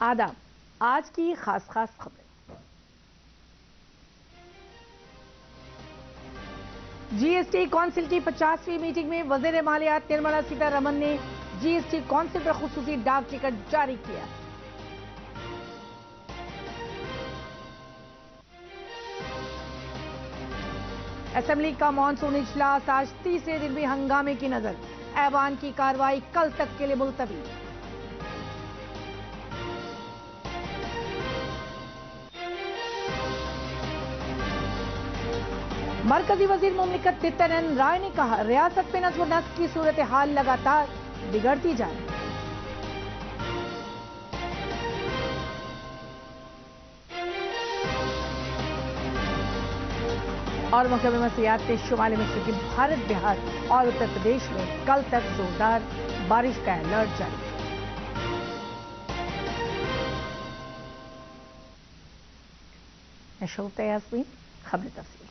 आदाब, आज की खास खबरें। जीएसटी काउंसिल की 50वीं मीटिंग में वज़ीर मालियात निर्मला सीतारमण ने जीएसटी काउंसिल पर खुसूसी डाक टिकट जारी किया। असेंबली का मॉनसून इजलास आज तीसरे दिन भी हंगामे की नजर। ऐवान की कार्रवाई कल तक के लिए मुलतवी। मरकजी वजीर मुमलिकत नित्यानंद राय ने कहा, रियासत में नज़्म नस्क की सूरत हाल लगातार बिगड़ती जा रही है। और महकमे मौसमियात ने शुमाली मशरक़ी भारत, बिहार और उत्तर प्रदेश में कल तक जोरदार बारिश का अलर्ट जारी किया। खबरें तफसील से।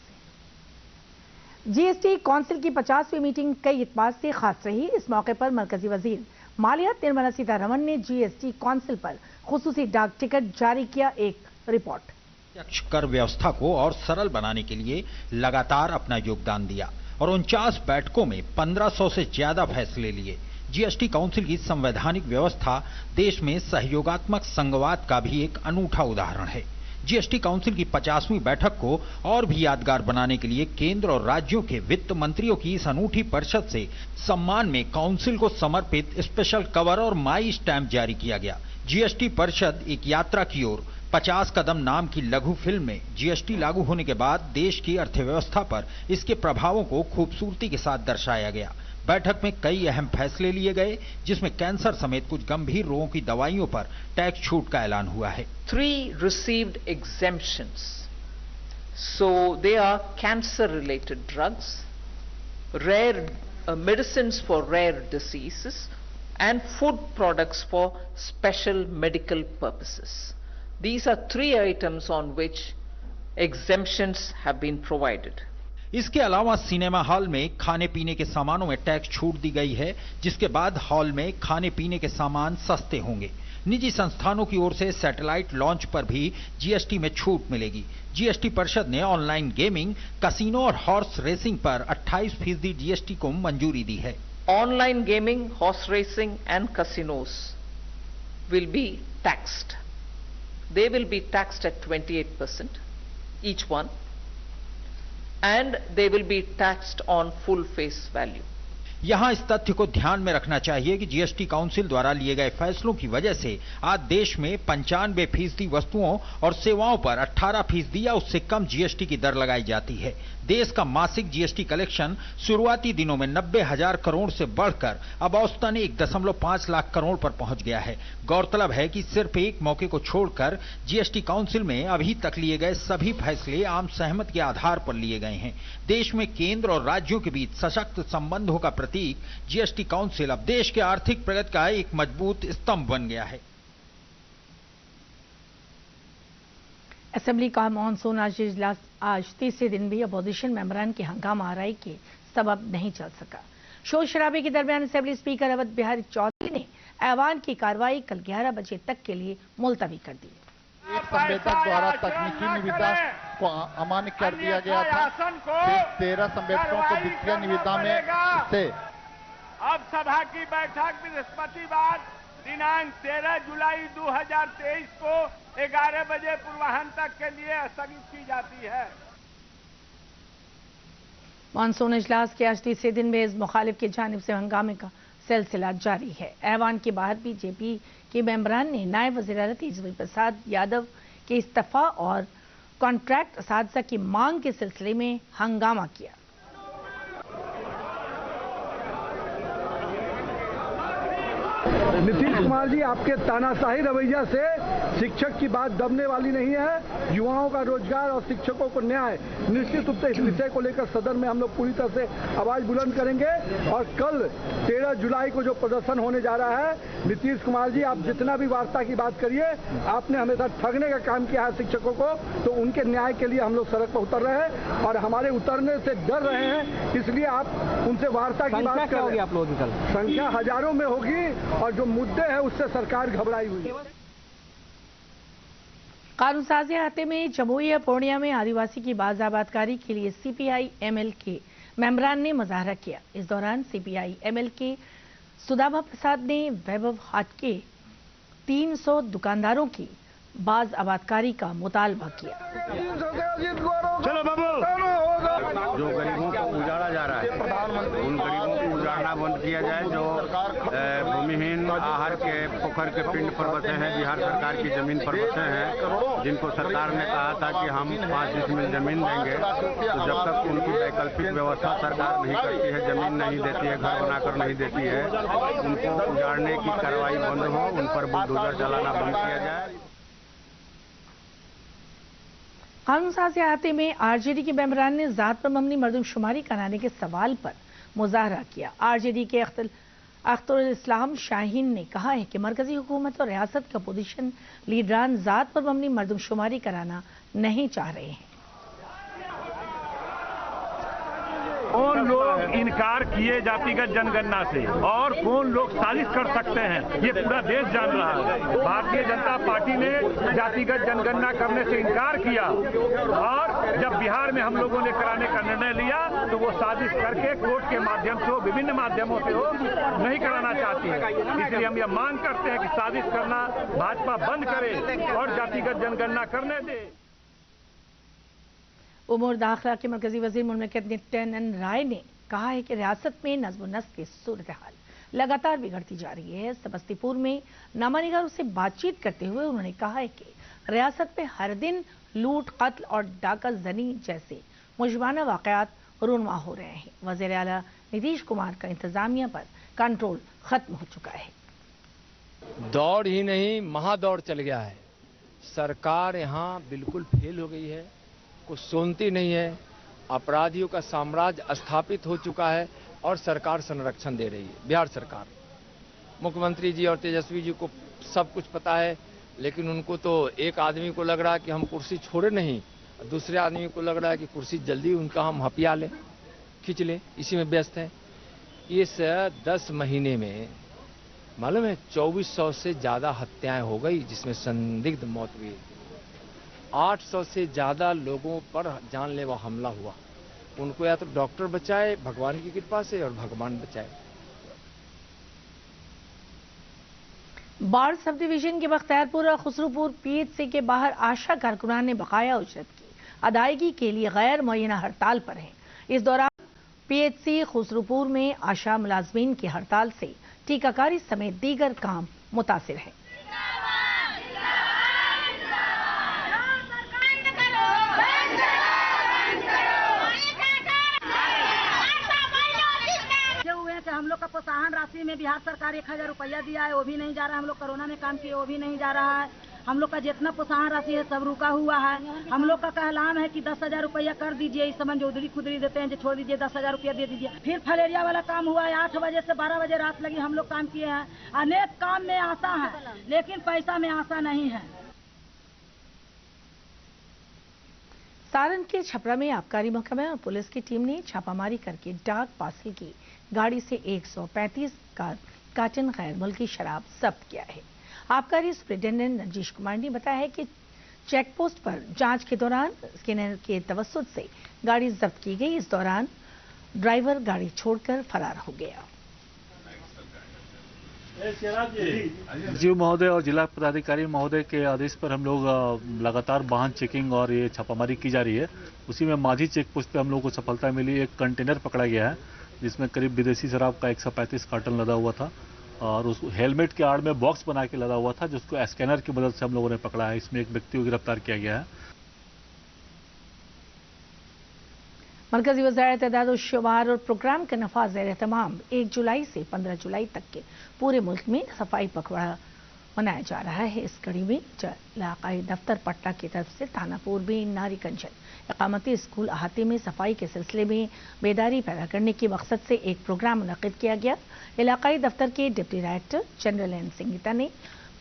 जीएसटी काउंसिल की 50वीं मीटिंग कई एतबार से खास रही। इस मौके पर मरकजी वजीर मालियात निर्मला सीतारमण ने जीएसटी काउंसिल पर खुसूसी डाक टिकट जारी किया। एक रिपोर्ट। प्रत्यक्ष कर व्यवस्था को और सरल बनाने के लिए लगातार अपना योगदान दिया और 49 बैठकों में 1500 से ज्यादा फैसले लिए। जीएसटी काउंसिल की संवैधानिक व्यवस्था देश में सहयोगात्मक संघवाद का भी एक अनूठा उदाहरण है। जीएसटी काउंसिल की 50वीं बैठक को और भी यादगार बनाने के लिए केंद्र और राज्यों के वित्त मंत्रियों की इस अनूठी परिषद से सम्मान में काउंसिल को समर्पित स्पेशल कवर और माई स्टैंप जारी किया गया। जीएसटी परिषद एक यात्रा की ओर 50 कदम नाम की लघु फिल्म में जीएसटी लागू होने के बाद देश की अर्थव्यवस्था पर इसके प्रभावों को खूबसूरती के साथ दर्शाया गया। बैठक में कई अहम फैसले लिए गए, जिसमें कैंसर समेत कुछ गंभीर रोगों की दवाइयों पर टैक्स छूट का ऐलान हुआ है। 3 received exemptions. So they are cancer-related drugs, rare medicines for rare diseases, and food products for special medical purposes. These are 3 items on which exemptions have been provided. इसके अलावा सिनेमा हॉल में खाने पीने के सामानों में टैक्स छूट दी गई है, जिसके बाद हॉल में खाने पीने के सामान सस्ते होंगे। निजी संस्थानों की ओर से सैटेलाइट लॉन्च पर भी जीएसटी में छूट मिलेगी। जीएसटी परिषद ने ऑनलाइन गेमिंग, कैसीनो और हॉर्स रेसिंग पर 28% जीएसटी को मंजूरी दी है। Online gaming, horse racing and casinos will be taxed. They will be taxed at 28% each one, and they will be taxed on full face value. यहां इस तथ्य को ध्यान में रखना चाहिए कि जीएसटी काउंसिल द्वारा लिए गए फैसलों की वजह से आज देश में 95% वस्तुओं और सेवाओं पर 18% या उससे कम जीएसटी की दर लगाई जाती है। देश का मासिक जीएसटी कलेक्शन शुरुआती दिनों में 90,000 करोड़ से बढ़कर अब औसतन 1.5 लाख करोड़ पर पहुंच गया है। गौरतलब है कि सिर्फ एक मौके को छोड़कर जीएसटी काउंसिल में अभी तक लिए गए सभी फैसले आम सहमति के आधार पर लिए गए हैं। देश में केंद्र और राज्यों के बीच सशक्त संबंधों का प्रतीक जीएसटी काउंसिल अब देश के आर्थिक प्रगति का एक मजबूत स्तंभ बन गया है। असेंबली का मॉनसून इजलास आज तीसरे दिन भी अपोजिशन मेंबरान की हंगामा आराई के सबब नहीं चल सका। शोर शराबे के दरमियान असेंबली स्पीकर अवध बिहारी चौधरी ने ऐवान की कार्रवाई कल 11 बजे तक के लिए मुलतवी कर दी। एक संवेदक द्वारा तकनीकी निविदा को अमान्य कर दिया गया था। फिर 13 संवेदकों को द्वितीय निविदा में से अब सभा की बैठक बृहस्पतिवार दिनांक 13 जुलाई 2023 को 11 बजे पूर्वाह्न तक के लिए स्थगित की जाती है। मानसून इजलास के आज तीसरे दिन में इस मुखालिफ की जानिब से हंगामे का सिलसिला जारी है। ऐवान के बाहर बीजेपी के मेंबरान ने नायब वज़ीर तेजस्वी प्रसाद यादव के इस्तीफा और कॉन्ट्रैक्ट असातिज़ा की मांग के सिलसिले में हंगामा किया। नीतीश कुमार जी, आपके तानाशाही रवैया से शिक्षक की बात दबने वाली नहीं है। युवाओं का रोजगार और शिक्षकों को न्याय, निश्चित रूप से इस विषय को लेकर सदन में हम लोग पूरी तरह से आवाज बुलंद करेंगे। और कल 13 जुलाई को जो प्रदर्शन होने जा रहा है, नीतीश कुमार जी, आप जितना भी वार्ता की बात करिए, आपने हमेशा ठगने का काम किया है शिक्षकों को, तो उनके न्याय के लिए हम लोग सड़क पर उतर रहे हैं और हमारे उतरने से डर रहे हैं, इसलिए आप उनसे वार्ता की बात करें। आप लोगों की कल संख्या हजारों में होगी और जो मुद्दे हैं उससे सरकार घबराई हुई है। कानून साजी हाते में जमुई या पूर्णिया में आदिवासी की बाज आबादकारी के लिए सीपीआई एमएल के मेंबरान ने मुजाहरा किया। इस दौरान सीपीआई एमएल के सुदामा प्रसाद ने वैभव हाट के 300 दुकानदारों की बाज आबादकारी का मुतालबा किया। चलो बाबू, जो गरीबों को उजाड़ा जा रहा है उन गरीबों को उजाड़ना बंद किया जाए। जो भूमिहीन आहर के पोखर के पिंड पर बसे हैं, बिहार सरकार की जमीन पर बसे हैं, जिनको सरकार ने कहा था कि हम 5 डिसमिल जमीन देंगे, तो जब तक उनकी वैकल्पिक व्यवस्था सरकार नहीं करती है, जमीन नहीं देती है, घर बनाकर नहीं देती है, उनको उजाड़ने की कार्रवाई बंद हो, उन पर बुलडोजर चलाना बंद किया जाए। कानून साजी हाते में आरजेडी के मेंबरान ने जात पर मबनी मर्दमशुमारी कराने के सवाल पर मुजाहरा किया। आरजेडी के अख्तरुल इस्लाम शाहीन ने कहा है कि मरकजी हुकूमत और रियासत के अपोजिशन लीडरान जात पर मबनी मर्दमशुमारी कराना नहीं चाह रहे हैं। कौन लोग इनकार किए जातिगत जनगणना से और कौन लोग साजिश कर सकते हैं, ये पूरा देश जान रहा है। भारतीय जनता पार्टी ने जातिगत जनगणना करने से इनकार किया और जब बिहार में हम लोगों ने कराने का निर्णय लिया तो वो साजिश करके कोर्ट के माध्यम से हो, विभिन्न माध्यमों से हो, नहीं कराना चाहती है। इसलिए हम ये मांग करते हैं कि साजिश करना भाजपा बंद करे और जातिगत जनगणना करने दे। उमूर दाखिला के मरकजी वजीर मुमलिकत नित्यानंद राय ने कहा है कि रियासत में नज्म व नस्क की सूरत हाल लगातार बिगड़ती जा रही है। समस्तीपुर में नामानिगारों से बातचीत करते हुए उन्होंने कहा है कि रियासत में हर दिन लूट, कत्ल और डाका जनी जैसे मुजबाना वाकयात रूनुमा हो रहे हैं। वज़ीर आला नीतीश कुमार का इंतजामिया पर कंट्रोल खत्म हो चुका है। दौड़ ही नहीं, महादौड़ चल गया है। सरकार यहाँ बिल्कुल फेल हो गई है, कुछ सुनती नहीं है। अपराधियों का साम्राज्य स्थापित हो चुका है और सरकार संरक्षण दे रही है। बिहार सरकार, मुख्यमंत्री जी और तेजस्वी जी को सब कुछ पता है, लेकिन उनको तो एक आदमी को लग रहा है कि हम कुर्सी छोड़े नहीं, दूसरे आदमी को लग रहा है कि कुर्सी जल्दी उनका हम हपिया लें, खींच लें, इसी में व्यस्त हैं। इस 10 महीने में मालूम है 2400 से ज़्यादा हत्याएं हो गई, जिसमें संदिग्ध मौत हुई। 800 से ज़्यादा लोगों पर जानलेवा हमला हुआ। उनको या तो डॉक्टर बचाए भगवान की कृपा से, और भगवान बचाए। बाढ़ सब डिवीजन के बख्तियारपुर और खुसरूपुर पीएचसी के बाहर आशा कारकुनान ने बकाया उजरत की अदायगी के लिए गैर मुअय्यना हड़ताल पर हैं। इस दौरान पीएचसी खुसरूपुर में आशा मुलाजमीन की हड़ताल से टीकाकारी समेत दीगर काम मुतासिर है। हम लोग का प्रोत्साहन राशि में बिहार सरकार 1000 रुपया दिया है, वो भी नहीं जा रहा है। हम लोग कोरोना में काम किए, वो भी नहीं जा रहा है। हम लोग का जितना प्रोत्साहन राशि है सब रुका हुआ है। हम लोग का कहलाम है कि 10,000 रुपया कर दीजिए, इस समय जो उधरी खुदरी देते हैं, जो छोड़ दीजिए, 10,000 रुपया दे दीजिए। फिर फलेरिया वाला काम हुआ है, 8 बजे से 12 बजे रात लगी हम लोग काम किए हैं। अनेक काम में आशा है, लेकिन पैसा में आशा नहीं है। सारण के छपरा में आबकारी महकमा और पुलिस की टीम ने छापामारी करके डाक पार्सल की गाड़ी से 135 कार्टन गैर मुल्की शराब जब्त किया है। आबकारी सुपरिटेंडेंट रंजीश कुमार ने बताया है कि चेक पोस्ट पर जांच के दौरान स्कैनर के तवस्सुत से गाड़ी जब्त की गई। इस दौरान ड्राइवर गाड़ी छोड़कर फरार हो गया। जीव महोदय और जिला पदाधिकारी महोदय के आदेश पर हम लोग लगातार वाहन चेकिंग और ये छापामारी की जा रही है। उसी में माझी चेक पोस्ट पे हम लोग को सफलता मिली। एक कंटेनर पकड़ा गया है जिसमें करीब विदेशी शराब का 135 कार्टन लदा हुआ था और उस हेलमेट के आड़ में बॉक्स बना के लदा हुआ था, जिसको स्कैनर की मदद से हम लोगों ने पकड़ा है। इसमें एक व्यक्ति को गिरफ्तार किया गया है। मरकजी वज़ारत एदाद और शुमार और प्रोग्राम का नफाज ज़ेर-ए-तमाम 1 जुलाई से 15 जुलाई तक के पूरे मुल्क में सफाई पखवाड़ा मनाया जा रहा है। इस कड़ी में इलाकाई दफ्तर पट्टा की तरफ से थानापुर में नारी कंचन इकामती स्कूल अहाते में सफाई के सिलसिले में बेदारी पैदा करने के मकसद से एक प्रोग्राम मुनक़िद किया गया। इलाकाई दफ्तर के deputy director general N Sangeeta ने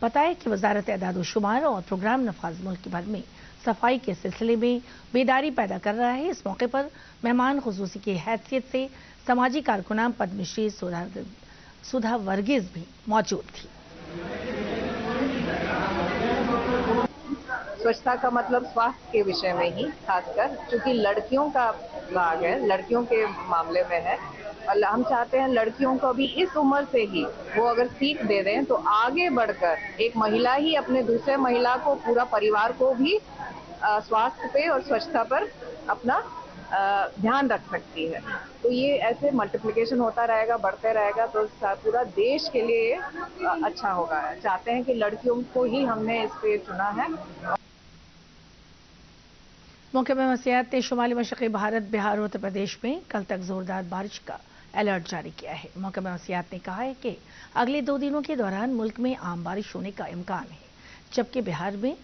बताया कि वज़ारत एदाद और शुमार और प्रोग्राम नफाज मुल्क भर में सफाई के सिलसिले में बेदारी पैदा कर रहा है। इस मौके पर मेहमान खुसूसी की हैसियत से समाजी कारकुनान पद्मश्री सुधा वर्गीज़ भी मौजूद थी। स्वच्छता का मतलब स्वास्थ्य के विषय में ही, खासकर क्योंकि लड़कियों का भाग है, लड़कियों के मामले में है। और हम चाहते हैं लड़कियों को भी इस उम्र से ही वो अगर सीख दे दें तो आगे बढ़कर एक महिला ही अपने दूसरे महिला को, पूरा परिवार को भी स्वास्थ्य पे और स्वच्छता पर अपना ध्यान रख सकती है। तो ये ऐसे मल्टीप्लिकेशन होता रहेगा, बढ़ते रहेगा, तो पूरा देश के लिए अच्छा होगा। चाहते हैं कि लड़कियों को ही हमने इस पे चुना है। महकमा मौसमियात ने शुमाली मशरक़ी भारत, बिहार और उत्तर प्रदेश में कल तक जोरदार बारिश का अलर्ट जारी किया है। महकमा मौसमियात ने कहा है कि अगले 2 दिनों के दौरान मुल्क में आम बारिश होने का इम्कान है, जबकि बिहार में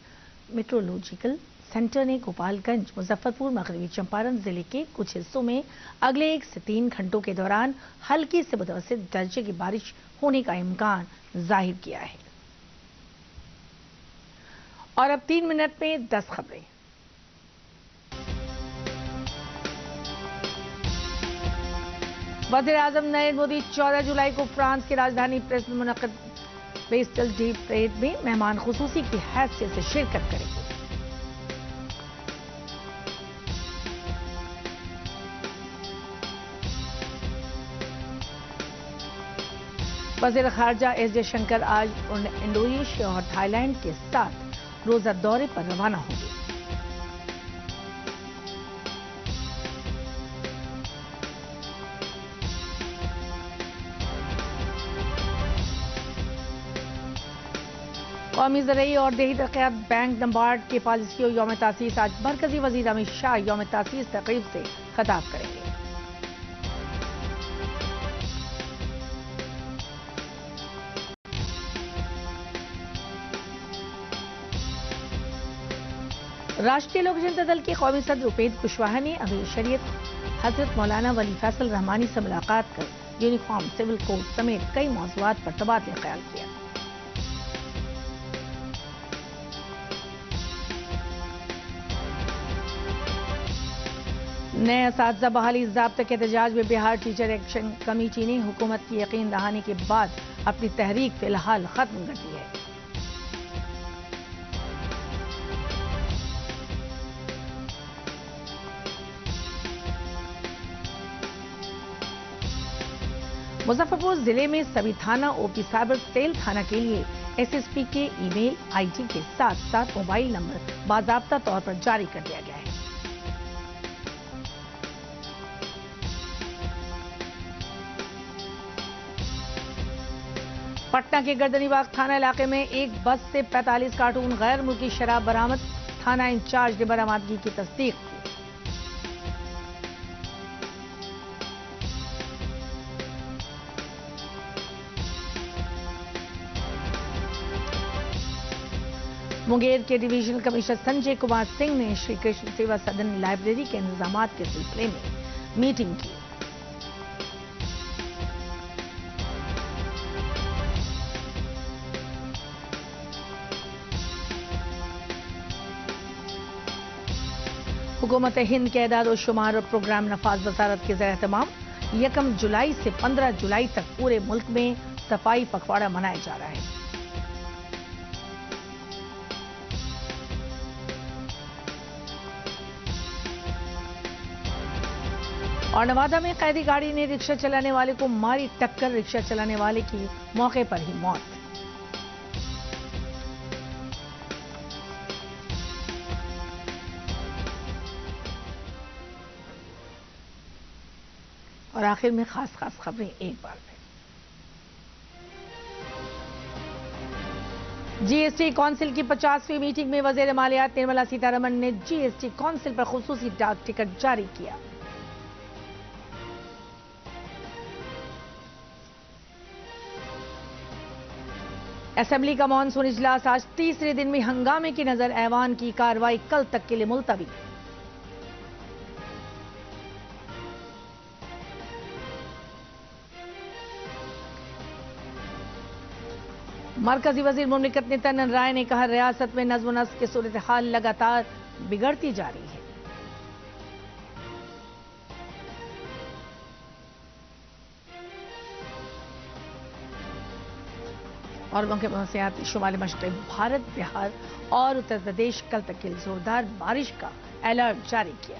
मेट्रोलॉजिकल सेंटर ने गोपालगंज, मुजफ्फरपुर, मगरबी चंपारण जिले के कुछ हिस्सों में अगले 1 से 3 घंटों के दौरान हल्की से मुतवस्सित दर्जे की बारिश होने का इम्कान जाहिर किया है। और अब 3 मिनट में 10 खबरें। वज़ीर-ए-आज़म नरेंद्र मोदी 14 जुलाई को फ्रांस की राजधानी पेरिस में मुनक़्क़द बेस्टल डे परेड में मेहमान खुसूसी की हैसियत से शिरकत करेंगे। वज़ीर ख़ारजा एस जयशंकर आज इंडोनेशिया और थाईलैंड के साथ रोजा दौरे पर रवाना होंगे। कौमी ज़रई और देही तरक्यात बैंक नबार्ड के पॉलिसियों यौम तासीस आज मरकजी वज़ीर अमित शाह यौम तासीस तक़रीब से खिताब करेंगे। राष्ट्रीय लोक जनता दल के कौमी सदर उपेंद्र कुशवाहा ने अमीर शरीयत हजरत मौलाना वली फैसल रहमानी से मुलाकात कर यूनिफॉर्म सिविल कोड समेत कई मौज़ूआत पर तबादला ख्याल किया। नए असातिज़ा बहाली ज़ाब्ता के एहतजाज में बिहार टीचर एक्शन कमेटी ने हुकूमत की यकीन दहानी के बाद अपनी तहरीक फिलहाल खत्म कर दी है। मुजफ्फरपुर जिले में सभी थाना ओपी साइबर सेल थाना के लिए एसएसपी के ईमेल आईडी के साथ साथ मोबाइल नंबर बाज़ाब्ता तौर पर जारी कर दिया गया है। पटना के गर्दनीबाग थाना इलाके में एक बस से 45 कार्टून गैर मुल्की शराब बरामद। थाना इंचार्ज ने बरामदगी की तस्दीक की। मुंगेर के डिवीजनल कमिश्नर संजय कुमार सिंह ने श्री कृष्ण सेवा सदन लाइब्रेरी के इंतजामात के सिलसिले में मीटिंग की। हुकूमत हिंद के एदाद और शुमार और प्रोग्राम नफाज वजारत के ज़ेर-ए-एहतमाम 1 जुलाई से 15 जुलाई तक पूरे मुल्क में सफाई पखवाड़ा मनाया जा रहा है। और नवादा में कैदी गाड़ी ने रिक्शा चलाने वाले को मारी टक्कर, रिक्शा चलाने वाले की मौके पर ही मौत। और आखिर में खास खबरें एक बार फिर। जीएसटी काउंसिल की 50वीं मीटिंग में वज़ीर मालियात निर्मला सीतारमण ने जीएसटी काउंसिल पर खुसूसी डाक टिकट जारी किया। असेंबली का मॉनसून इजलास आज तीसरे दिन में हंगामे की नजर, ऐवान की कार्रवाई कल तक के लिए मुलतवी। मरकजी वजीर मुमलिकत नित्यानंद राय ने कहा, रियासत में नज़्म नस्क की सूरत हाल लगातार बिगड़ती जा रही है। और मौके मौसमियाती शुमाली मशरक़ी भारत, बिहार और उत्तर प्रदेश कल तक के लिए जोरदार बारिश का अलर्ट जारी किया।